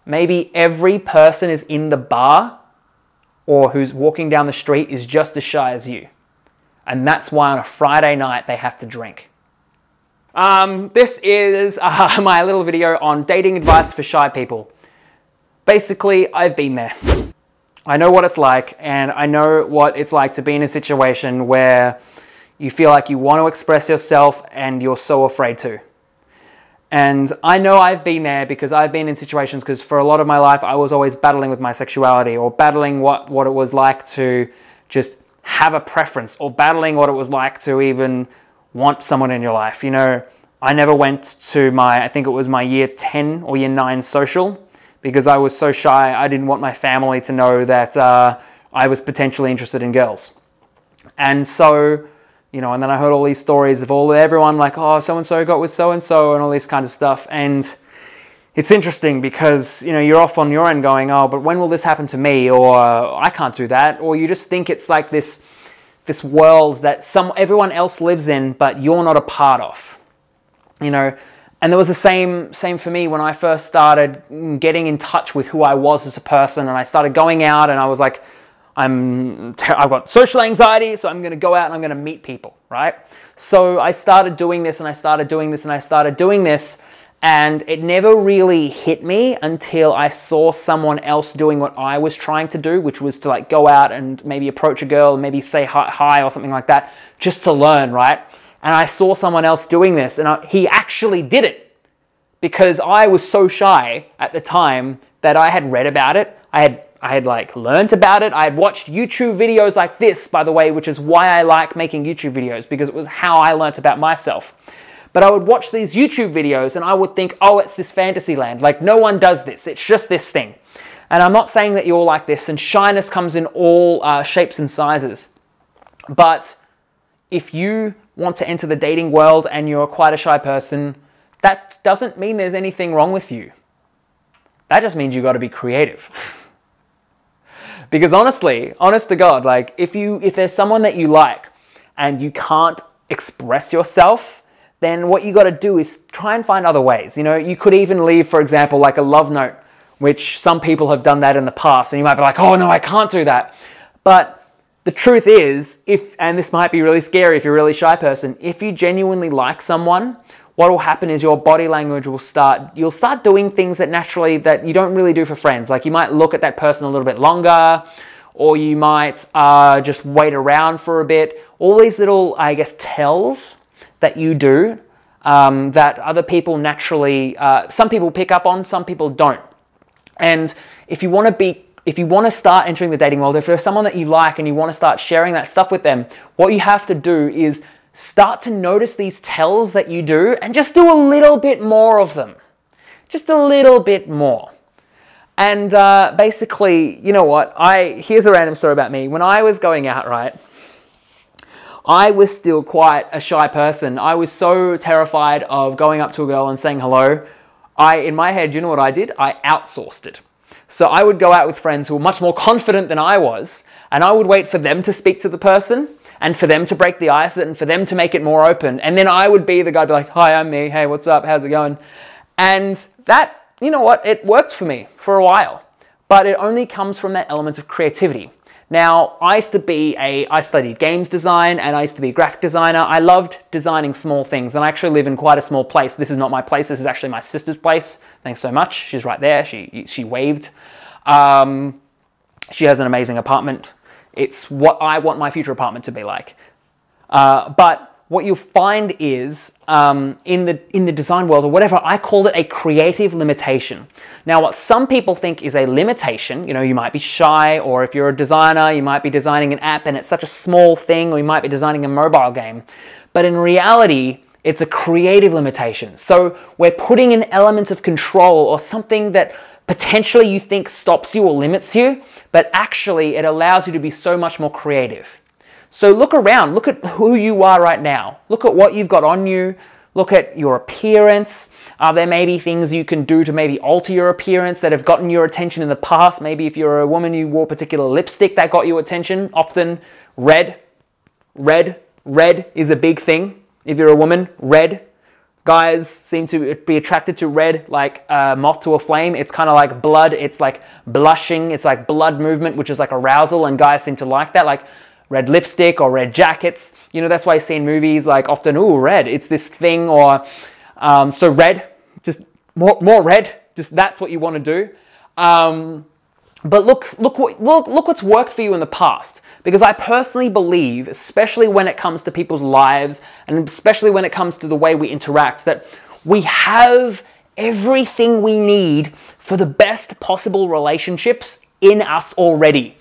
maybe every person is in the bar or who's walking down the street is just as shy as you. And that's why on a Friday night they have to drink. This is my little video on dating advice for shy people. Basically, I've been there. I know what it's like, and I know what it's like to be in a situation where you feel like you want to express yourself and you're so afraid to. And I know I've been there because I've been in situations, because for a lot of my life I was always battling with my sexuality, or battling what it was like to just have a preference, or battling what it was like to even want someone in your life. You know, I never went to I think it was my year 10 or year 9 social, because I was so shy. I didn't want my family to know that I was potentially interested in girls. And so, you know, and then I heard all these stories of everyone like, oh, so-and-so got with so-and-so and all this kind of stuff. And it's interesting because, you know, you're off on your end going, oh, but when will this happen to me? Or I can't do that. Or you just think it's like this world that everyone else lives in, but you're not a part of, you know. And there was the same for me when I first started getting in touch with who I was as a person, and I started going out, and I was like, I've got social anxiety, so I'm going to go out and I'm going to meet people, right? So I started doing this, and I started doing this, and I started doing this, and it never really hit me until I saw someone else doing what I was trying to do, which was to like go out and maybe approach a girl, and maybe say hi or something like that, just to learn, right? And I saw someone else doing this, and he actually did it, because I was so shy at the time that I had read about it. I had like learned about it. I had watched YouTube videos like this, by the way, which is why I like making YouTube videos, because it was how I learnt about myself. But I would watch these YouTube videos and I would think, oh, it's this fantasy land. Like, no one does this. It's just this thing. And I'm not saying that you're like this, and shyness comes in all shapes and sizes. But if you want to enter the dating world and you're quite a shy person, that doesn't mean there's anything wrong with you. That just means you got to be creative. Because honestly, honest to God, like if there's someone that you like and you can't express yourself, then what you got to do is try and find other ways. You know, you could even leave, for example, like a love note, which some people have done that in the past, and you might be like, oh no, I can't do that. But the truth is, and this might be really scary if you're a really shy person, if you genuinely like someone, what will happen is your body language will you'll start doing things that you don't really do for friends. Like you might look at that person a little bit longer, or you might just wait around for a bit. All these little, I guess, tells that you do that other people naturally, some people pick up on, some people don't. And if you want to start entering the dating world, if there's someone that you like and you want to start sharing that stuff with them, what you have to do is start to notice these tells that you do and just do a little bit more of them. Just a little bit more. And basically, you know what? Here's a random story about me. When I was going out, right, I was still quite a shy person. I was so terrified of going up to a girl and saying hello. In my head, you know what I did? I outsourced it. So I would go out with friends who were much more confident than I was, and I would wait for them to speak to the person, and for them to break the ice, and for them to make it more open. And then I would be the guy to be like, hi, I'm me. Hey, what's up? How's it going? And that, you know what? It worked for me for a while. But it only comes from that element of creativity. Now, I studied games design, and I used to be a graphic designer. I loved designing small things, and I actually live in quite a small place. This is not my place. This is actually my sister's place. Thanks so much. She's right there. She waved. She has an amazing apartment. It's what I want my future apartment to be like. But what you'll find is, in the design world or whatever, I call it a creative limitation. Now, what some people think is a limitation, you know, you might be shy, or if you're a designer, you might be designing an app and it's such a small thing, or you might be designing a mobile game. But in reality, it's a creative limitation. So we're putting an element of control or something that potentially you think stops you or limits you, but actually it allows you to be so much more creative. So look around, look at who you are right now. Look at what you've got on you. Look at your appearance. There may be things you can do to maybe alter your appearance that have gotten your attention in the past. Maybe if you're a woman, you wore particular lipstick that got your attention. Often red is a big thing. If you're a woman, red Guys seem to be attracted to red like moth to a flame. It's kind of like blood. It's like blushing. It's like blood movement, which is like arousal, and guys seem to like that, like red lipstick or red jackets. You know, that's why you see in movies like often, ooh, red. It's this thing, or so red, just more red. Just that's what you want to do. But look what's worked for you in the past. Because I personally believe, especially when it comes to people's lives, and especially when it comes to the way we interact, that we have everything we need for the best possible relationships in us already.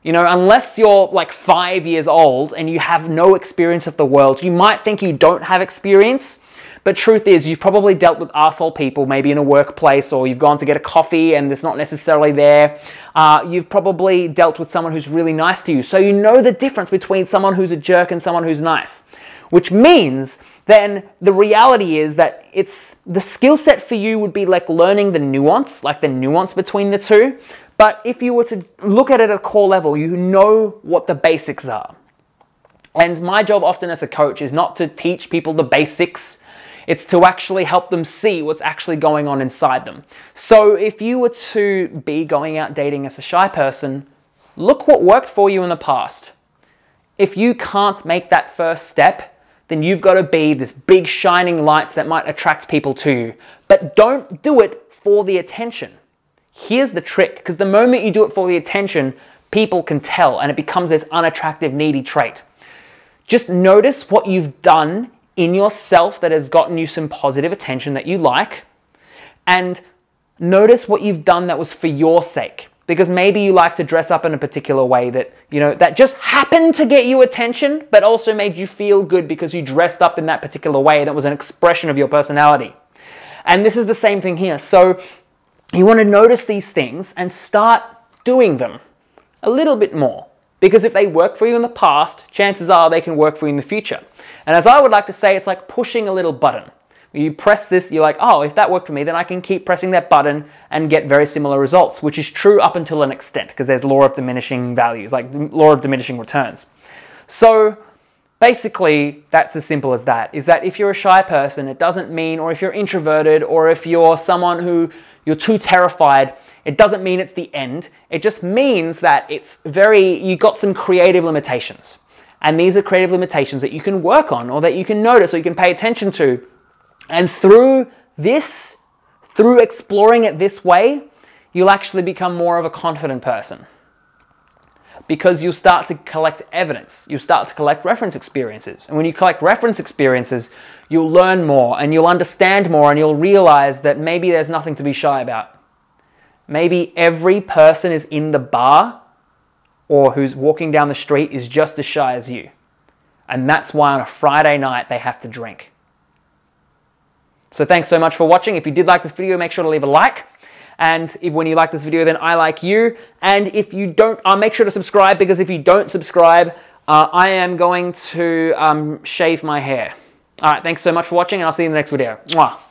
You know, unless you're like 5 years old and you have no experience of the world, you might think you don't have experience. But truth is, you've probably dealt with arsehole people, maybe in a workplace, or you've gone to get a coffee and it's not necessarily there. You've probably dealt with someone who's really nice to you. So you know the difference between someone who's a jerk and someone who's nice. Which means then the reality is that it's the skill set for you would be like learning the nuance between the two. But if you were to look at it at a core level, you know what the basics are. And my job often as a coach is not to teach people the basics. It's to actually help them see what's actually going on inside them. So if you were to be going out dating as a shy person, look what worked for you in the past. If you can't make that first step, then you've got to be this big shining light that might attract people to you. But don't do it for the attention. Here's the trick, because the moment you do it for the attention, people can tell and it becomes this unattractive, needy trait. Just notice what you've done in yourself that has gotten you some positive attention that you like, and notice what you've done that was for your sake. Because maybe you like to dress up in a particular way that, you know, that just happened to get you attention, but also made you feel good because you dressed up in that particular way that was an expression of your personality. And this is the same thing here. So you want to notice these things and start doing them a little bit more. Because if they work for you in the past, chances are they can work for you in the future. And as I would like to say, it's like pushing a little button. You press this, you're like, oh, if that worked for me, then I can keep pressing that button and get very similar results, which is true up until an extent, because there's law of diminishing values, like law of diminishing returns. So basically, that's as simple as that, is that if you're a shy person, it doesn't mean, or if you're introverted, or if you're someone who you're too terrified, it doesn't mean it's the end. It just means that you got some creative limitations. And these are creative limitations that you can work on, or that you can notice, or you can pay attention to. And through exploring it this way, you'll actually become more of a confident person. Because you'll start to collect evidence. You'll start to collect reference experiences. And when you collect reference experiences, you'll learn more, and you'll understand more, and you'll realize that maybe there's nothing to be shy about. Maybe every person is in the bar or who's walking down the street is just as shy as you. And that's why on a Friday night they have to drink. So thanks so much for watching. If you did like this video, make sure to leave a like. And when you like this video, then I like you. And if you don't, make sure to subscribe, because if you don't subscribe, I am going to shave my hair. All right, thanks so much for watching, and I'll see you in the next video. Mwah.